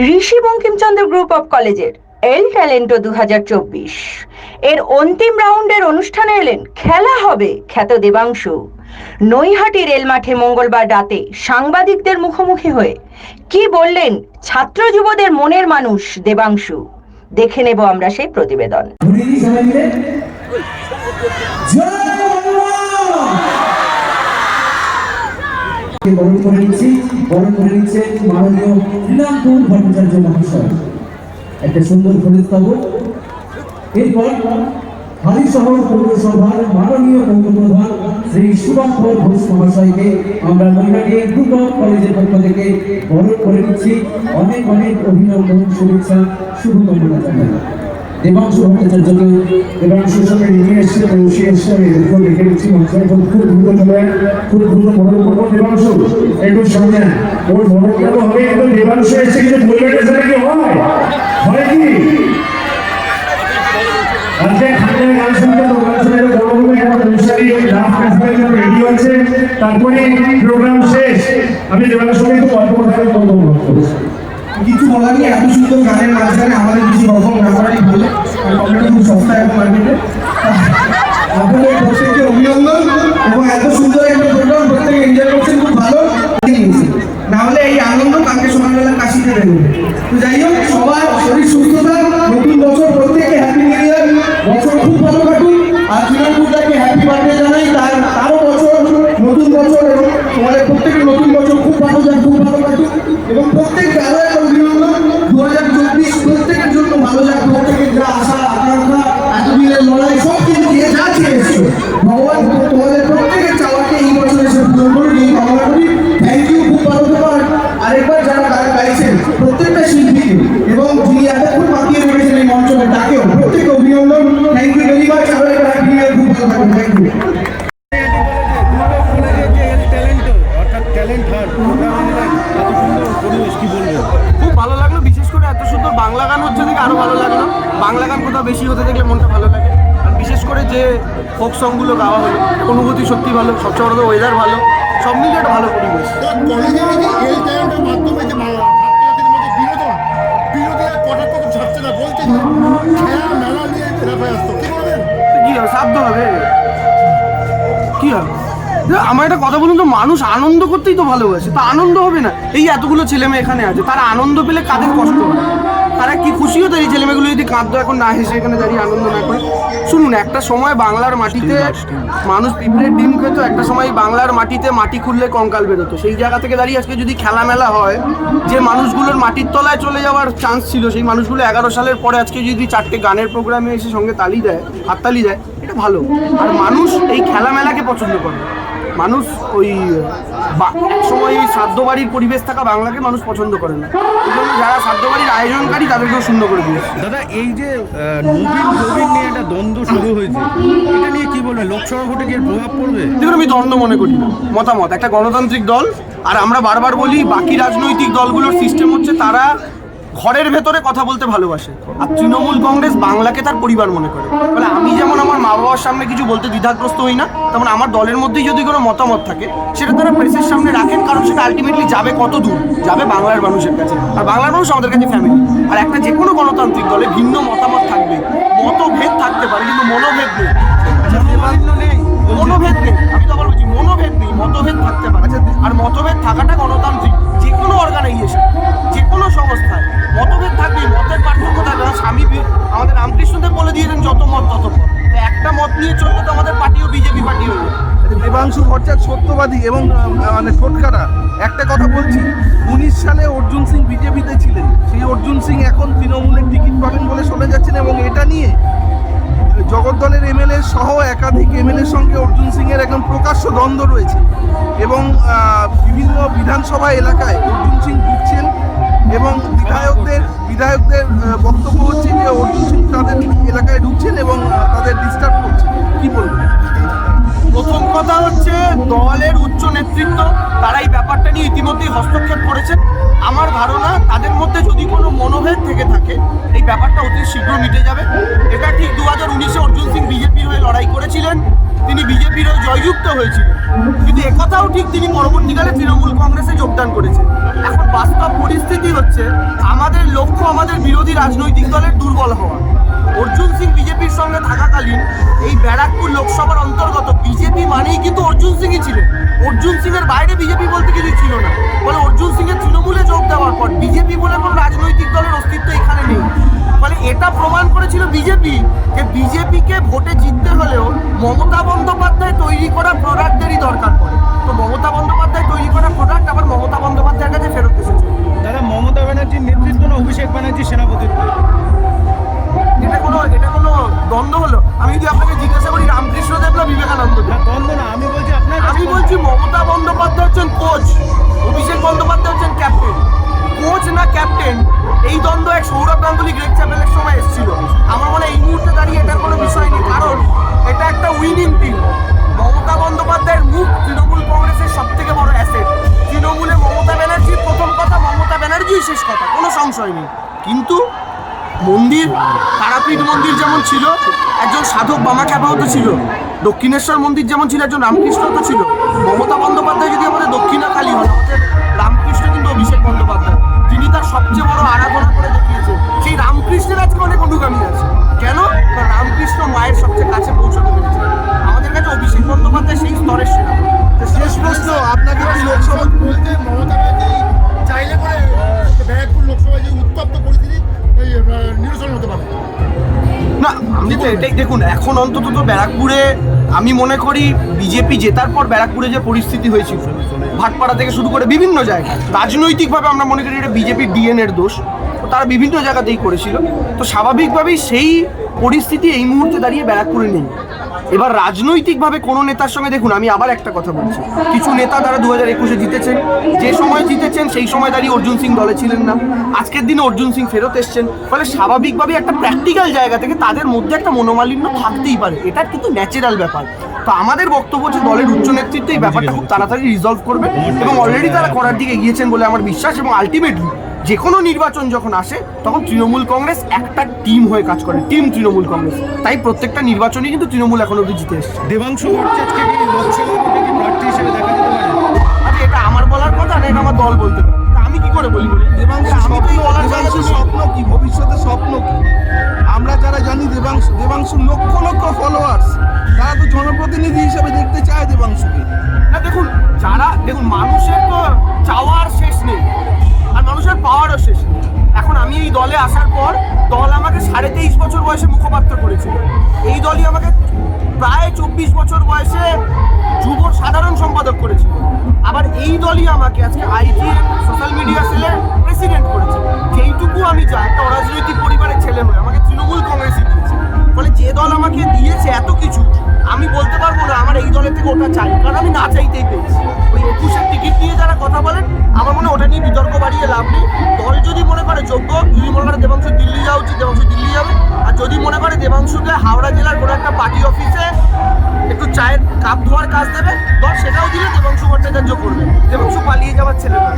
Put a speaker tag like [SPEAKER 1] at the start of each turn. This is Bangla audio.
[SPEAKER 1] ঋষি বঙ্কিমচন্দ্র গ্রুপ অফ কলেজের এল ট্যালেন্টো 2024 এর অন্তিম রাউন্ডের অনুষ্ঠানে এলেন খেলা হবে খ্যাত দেবাংশু। নৈহাটি রেল মাঠে মঙ্গলবার রাতে সাংবাদিকদের মুখোমুখি হয়ে কি বললেন ছাত্র যুবদের মনের মানুষ দেবাংশু, দেখে নেব আমরা সেই প্রতিবেদন।
[SPEAKER 2] একটা সুন্দর প্রতিস্থাপক। এরপর হালিশহর পৌরসভার মাননীয় পৌরপ্রধান শ্রী শুভঙ্কর ঘোষ মহাশয়কে আমরা নৈহাটি গ্রুপ অফ কলেজের পক্ষ থেকে বরণ করে নিচ্ছি। অনেক অনেক অভিনন্দন, শুভেচ্ছা, শুভকামনা জানাই। দেবাংশু ভট্টাচার্যকে দেবাংশুর সঙ্গে নিয়ে এসে বসে এসে এরকম দেখে নিচ্ছি খুব দ্রুত চলে খুব দ্রুত মনে করবো। দেবাংশু একটু সামনে ওর মনোজ্ঞা তো হবে, কিন্তু দেবাংশু এসে কিছু বলবে কি হয় হয় কি আজকে খাদ্যের গান শুনতে তো গান শুনে বড়ভাবে একটা অনুষ্ঠানে লাভ ফেস্টিভ্যাল জন্য রেডি হচ্ছে, তারপরে প্রোগ্রাম শেষ। আমি দেবাংশুকে একটু অল্প কথায় বলবো।
[SPEAKER 3] কিছু বলার নেই, এত সুন্দর গানের মাঝখানে আমাদের কিছু রকম ব্যাপারই ভালো, আর কমেন্টটা খুব সস্তা এখন মার্কেটে। আপনাদের প্রত্যেককে অভিনন্দন এবং এত সুন্দর একটা প্রোগ্রাম প্রত্যেকে এনজয় করছেন, খুব ভালো। না হলে এই আনন্দ কালকে সকালবেলা কাশিতে বেরোবে। তো যাই হোক, সবার শরীর সুস্থতা, নতুন বছর প্রত্যেককে হ্যাপি নিউ ইয়ার, বছর খুব ভালো কাটুন। আর তৃণমূলটাকে হ্যাপি বার্থডে জানাই, তারও বছর নতুন বছর এবং তোমাদের প্রত্যেকের নতুন বছর খুব ভালো যাক, খুব ভালো কাটুন। এবং প্রত্যেককে আরো একটা অভিনন্দন, 2024 প্রত্যেকের জন্য ভালো যাক। প্রত্যেকের যা আশা আকাঙ্ক্ষা, এতদিনের লড়াই সব কিছু দিয়ে যা চেয়েছে ভগবান তোমাদের প্রত্যেকের চাওয়াকে এই বছর এসে পূরণ করুন, এই কামনা করি। থ্যাংক ইউ, খুব ভালো থাকার। আরেকবার যারা গান গাইছেন প্রত্যেকটা শিল্পীকে এবং যিনি এতক্ষণ মাতিয়ে রেখেছেন এই মঞ্চকে, তাকেও প্রত্যেকে অভিনন্দন। Thank you very much. আরো একটা হ্যাপি নিউ ইয়ার, খুব ভালো থাকুন। Thank you.
[SPEAKER 4] খুব ভালো লাগলো, বিশেষ করে এত সুন্দর বাংলা গান হচ্ছে দেখে আরো ভালো লাগলো। বাংলা গান কোথাও বেশি হতে দেখলে মনটা ভালো লাগে। আর বিশেষ করে যে ফোক সংগুলো গাওয়া হলো, অনুভূতি সত্যি ভালো। সবচেয়ে বড় ওয়েদার ভালো, সব মিলিয়ে একটা ভালো পরিবেশ।
[SPEAKER 5] কলেজের এই যে এল ট্যালেন্টের মাধ্যমে যে ছাত্রছাত্রীদের মধ্যে বিনোদীরা কটাক্ষ ছাড়ছে না, বলছে যে খেলা মেলা নিয়ে রেফায় আসতো, কি বলবেন?
[SPEAKER 4] কি হবে, সাধ্য হবে, কি হবে? আমার একটা কথা বলুন তো, মানুষ আনন্দ করতেই তো ভালোবাসে, তা আনন্দ হবে না? এই এতগুলো ছেলে মেয়ে এখানে আছে, তারা আনন্দ পেলে কাদের কষ্ট হয়? তারা কি খুশি হতো এই ছেলেমেয়েগুলো যদি কাঁদতো এখন না হেসে এখানে দাঁড়িয়ে আনন্দ না করে? শুনুন, একটা সময় বাংলার মাটিতে মানুষ পিঁপড়ের ডিম খেত, একটা সময় বাংলার মাটিতে মাটি খুললে কঙ্কাল বেরোতো। সেই জায়গা থেকে দাঁড়িয়ে আজকে যদি খেলামেলা হয়, যে মানুষগুলোর মাটির তলায় চলে যাওয়ার চান্স ছিল, সেই মানুষগুলো 11 সালের পরে আজকে যদি 4টে গানের প্রোগ্রামে এসে সঙ্গে তালি দেয়, হাততালি দেয়, এটা ভালো। আর মানুষ এই খেলামেলাকে পছন্দ করে। মানুষ ওই একসময় ওই শ্রাদ্ধ বাড়ির পরিবেশ থাকা বাংলাকে মানুষ পছন্দ করে না। এই জন্য যারা শ্রাদ্ধ বাড়ির আয়োজনকারী তাদেরকেও শূন্য করে দিয়েছে।
[SPEAKER 6] দাদা, এই যে নবীন নিয়ে একটা দ্বন্দ্ব শুরু হয়েছে, এটা নিয়ে কি বলবেন? লোকসভা ভোটে কি প্রভাব পড়বে?
[SPEAKER 4] দেখুন, আমি দ্বন্দ্ব মনে করি না। মতামত একটা গণতান্ত্রিক দল, আর আমরা বারবার বলি বাকি রাজনৈতিক দলগুলোর সিস্টেম হচ্ছে তারা ঘরের ভেতরে কথা বলতে ভালোবাসে, আর তৃণমূল কংগ্রেস বাংলাকে তার পরিবার মনে করে। ফলে আমি যেমন আমার মা বাবার সামনে কিছু বলতে দ্বিধাগ্রস্ত হই না, তেমন আমার দলের মধ্যেই যদি কোনো মতামত থাকে সেটা তারা প্রেসের সামনে রাখেন, কারণ সেটা আলটিমেটলি যাবে কত দূর, যাবে বাংলার মানুষের কাছে। আর বাংলার মানুষ আমাদের কাছে ফ্যামিলি। আর একটা যে কোনো গণতান্ত্রিক দলে ভিন্ন মতামত থাকবে, মতভেদ থাকতে পারে, কিন্তু মনোভেদ নেই। মনোভেদ নেই, আমি তো বলছি মনোভেদ নেই, মতভেদ থাকতে পারে। আর মতভেদ থাকাটা গণতান্ত্রিক। যে কোনো অর্গানাইজেশন, যে কোনো সংস্থায় মতভেদ থাকবেই, মতের পার্থক্য থাকবে না। স্বামী আমাদের রামকৃষ্ণদেব বলে দিয়েছেন যত মত তত পথ। একটা মত নিয়ে চললে তো আমাদের পার্টিও বিজেপি পার্টি হয়ে যাবে।
[SPEAKER 7] দেবাংশু ভট্টাচার্য সত্যবাদী এবং মানে ঠোটকারা। একটা কথা বলছি, 19 সালে অর্জুন সিং বিজেপিতে ছিলেন, সেই অর্জুন সিং এখন তৃণমূলের টিকিট পাবেন বলে শোনা যাচ্ছেন, এবং এটা নিয়ে জগদ্দলের এমএলএ সহ একাধিক এমএলএর সঙ্গে অর্জুন সিংয়ের একদম প্রকাশ্য দ্বন্দ্ব রয়েছে, এবং বিভিন্ন বিধানসভা এলাকায় অর্জুন সিং ঢুকছেন, এবং বিধায়কদের বক্তব্য হচ্ছে যে অর্জুন সিং তাদের এলাকায় ঢুকছেন এবং তাদের ডিস্টার্ব করছেন। কি বলবেন?
[SPEAKER 4] প্রথম কথা হচ্ছে, দলের উচ্চ নেতৃত্ব তারা এই ব্যাপারটা নিয়ে ইতিমধ্যেই হস্তক্ষেপ করেছেন। আমার ধারণা তাদের মধ্যে যদি কোনো মনোভেদ থেকে থাকে, এই ব্যাপারটা অতি শীঘ্র মিটে যাবে। এটা ঠিক 2019-এ অর্জুন সিং বিজেপির হয়ে লড়াই করেছিলেন, তিনি বিজেপিরও জয়যুক্ত হয়েছিলেন, কিন্তু একথাও ঠিক তিনি পরবর্তীকালে তৃণমূল কংগ্রেসে যোগদান করেছেন। এখন বাস্তব পরিস্থিতি হচ্ছে আমাদের লক্ষ্য আমাদের বিরোধী রাজনৈতিক দলের দুর্বল হওয়া। অর্জুন সিং বিজেপির সঙ্গে থাকাকালীন এই ব্যারাকপুর লোকসভার অন্তর্গত বিজেপি মানেই কিন্তু অর্জুন সিংই ছিলেন। অর্জুন সিং এর বাইরে বিজেপি বলতে কিছু ছিল না। ফলে অর্জুন সিং এর তৃণমূলে যোগ দেওয়ার পর বিজেপি বলে কোনো রাজনৈতিক দলের অস্তিত্ব এখানে নেই। ফলে এটা প্রমাণ করেছিল বিজেপি যে বিজেপিকে ভোটে জিততে হলেও মমতা বন্দ্যোপাধ্যায় তৈরি করা প্রোডাক্টেরই দরকার পড়ে। তো মমতা বন্দ্যোপাধ্যায় তৈরি করা প্রোডাক্ট আবার মমতা বন্দ্যোপাধ্যায়ের কাছে ফেরত এসেছে।
[SPEAKER 6] দাদা, মমতা ব্যানার্জির নেতৃত্ব না অভিষেক ব্যানার্জির সেনাপতিত্ব?
[SPEAKER 4] এটা কোনো দ্বন্দ্ব হলো? আমি যদি আপনাকে জিজ্ঞাসা করি রামকৃষ্ণদেব না বিবেকানন্দ?
[SPEAKER 6] না, দ্বন্দ্ব না, আমি বলছি আপনার কাছে
[SPEAKER 4] আমি বলছি মমতা বন্দ্যোপাধ্যায় হচ্ছেন কোচ, অভিষেক বন্দ্যোপাধ্যায় হচ্ছেন ক্যাপ্টেন। কোচ না ক্যাপ্টেন এই দ্বন্দ্ব এক সৌরভ গাঙ্গুলি গ্রেট চ্যাপেলের সময় এসেছিল। আমার মনে হয় এই মুহূর্তে দাঁড়িয়ে এটার কোনো বিষয় নেই, কারণ এটা একটা উইনিং টিম। মমতা বন্দ্যোপাধ্যায়ের মুখ তৃণমূল কংগ্রেসের সব থেকে বড় অ্যাসেট। তৃণমূলে মমতা ব্যানার্জির প্রথম কথা, মমতা ব্যানার্জিই শেষ কথা, কোনো সংশয় নেই। কিন্তু মন্দির, তারাপীঠ মন্দির যেমন ছিল একজন সাধক বামা খ্যাপাহত ছিল, দক্ষিণেশ্বর মন্দির যেমন ছিল একজন রামকৃষ্ণ তো ছিল। মমতা বন্দ্যোপাধ্যায় যদি আমাদের দক্ষিণাকালী হন, আমাদের রামকৃষ্ণ কিন্তু অভিষেক বন্দ্যোপাধ্যায়, তিনি তার সবচেয়ে বড় আরাধনা করে দেখিয়েছেন। সেই রামকৃষ্ণের আজকে অনেক অনুগামী আছে। কেন? কারণ রামকৃষ্ণ মায়ের সবচেয়ে কাছে পৌঁছাতে পেরেছে। আমাদের কাছে অভিষেক বন্দ্যোপাধ্যায় সেই স্তরের সেনা।
[SPEAKER 7] শেষ প্রশ্ন আপনাকে, কি লোকসভা
[SPEAKER 5] বলতে মমতা ব্যানার্জি চাইলে পরে ব্যারাকপুর লোকসভায় যে উত্তপ্ত পরিস্থিতি এই নিরসন হতে পারে?
[SPEAKER 4] না, আমি তো এটাই, দেখুন এখন অন্তত তো ব্যারাকপুরে আমি মনে করি বিজেপি জেতার পর ব্যারাকপুরে যে পরিস্থিতি হয়েছিল ভাটপাড়া থেকে শুরু করে বিভিন্ন জায়গায় রাজনৈতিকভাবে আমরা মনে করি এটা বিজেপির ডিএনএর দোষ। তো তারা বিভিন্ন জায়গাতেই করেছিল, তো স্বাভাবিকভাবেই সেই পরিস্থিতি এই মুহূর্তে দাঁড়িয়ে ব্যারাকপুরে নেই। এবার রাজনৈতিকভাবে কোনো নেতার সঙ্গে, দেখুন আমি আবার একটা কথা বলছি, কিছু নেতা তারা 2021-এ জিতেছেন, যে সময় জিতেছেন সেই সময় দাঁড়িয়ে অর্জুন সিং দলে ছিলেন না, আজকের দিনে অর্জুন সিং ফেরত এসছেন। ফলে স্বাভাবিকভাবে একটা প্র্যাকটিক্যাল জায়গা থেকে তাদের মধ্যে একটা মনোমালিন্য থাকতেই পারে, এটা কিন্তু ন্যাচারাল ব্যাপার। তো আমাদের বক্তব্য হচ্ছে দলের উচ্চ নেতৃত্ব এই ব্যাপারটা খুব তাড়াতাড়ি রিজলভ করবে এবং অলরেডি তারা করার দিকে এগিয়েছেন বলে আমার বিশ্বাস। এবং আলটিমেটলি যে কোনো নির্বাচন যখন আসে তখন তৃণমূল কংগ্রেস একটা টিম হয়ে কাজ করে, টিম তৃণমূল কংগ্রেস। তাই প্রত্যেকটা নির্বাচনে কিন্তু তৃণমূল এখন অবধি জিতে এসছে।
[SPEAKER 6] দেবাংশু ভট্টাচার্যকে কি লোকসভা ভোটে কি প্রার্থী হিসেবে দেখা যেতে পারে?
[SPEAKER 4] আচ্ছা, এটা আমার বলার কথা না, এটা আমার দল বলতে পারে। তা আমি কি করে বলি?
[SPEAKER 7] দেবাংশু
[SPEAKER 4] আমি তো এই বলার জায়গা
[SPEAKER 7] দেবাংশুর
[SPEAKER 4] থেকে-
[SPEAKER 7] স্বপ্ন কি, ভবিষ্যতের স্বপ্ন কি? আমরা যারা জানি দেবাংশুর লক্ষ লক্ষ ফলোয়ার্স, তারা তো জনপ্রতিনিধি হিসেবে দেখতে চায় দেবাংশুকে।
[SPEAKER 4] না, দেখুন মানুষের তো চাওয়ার শেষ নেই আর মানুষের পাওয়ারও শেষ নেই। এখন আমি এই দলে আসার পর দল আমাকে 23.5 বছর বয়সে মুখপাত্র করেছিল, এই দলই আমাকে প্রায় 24 বছর বয়সে যুব সাধারণ সম্পাদক করেছিল, আবার এই দলই আমাকে আজকে আইটি সোশ্যাল মিডিয়া সেলে প্রেসিডেন্ট করেছে। যেইটুকু আমি চাই একটা অরাজনৈতিক পরিবারের ছেলে হয়ে আমাকে তৃণমূল কংগ্রেসই দিয়েছে। ফলে যে দল আমাকে দিয়েছে এত কিছু, আমি বলতে পারবো না আমার এই দলের থেকে ওটা চাই, কারণ আমি না চাইতেই পেয়েছি। ওই 21-এর টিকিট নিয়ে যারা কথা বলেন আমার মনে হয় ওটা নিয়ে বিতর্ক বাড়িয়ে লাভ নেই। দল যদি মনে করে যোগ্য, যদি মনে করে দেবাংশু দিল্লি যাওয়া উচিত, দেবাংশু দিল্লি যাবে। আর যদি মনে করে দেবাংশুকে হাওড়া জেলার কোনো একটা পার্টি অফিসে একটু চায়ের কাপ ধোয়ার কাজ দেবে, দল সেটাও দিলে দেবাংশু ভট্টাচার্য করবে। দেবাংশু পালিয়ে যাওয়ার ছেলে না।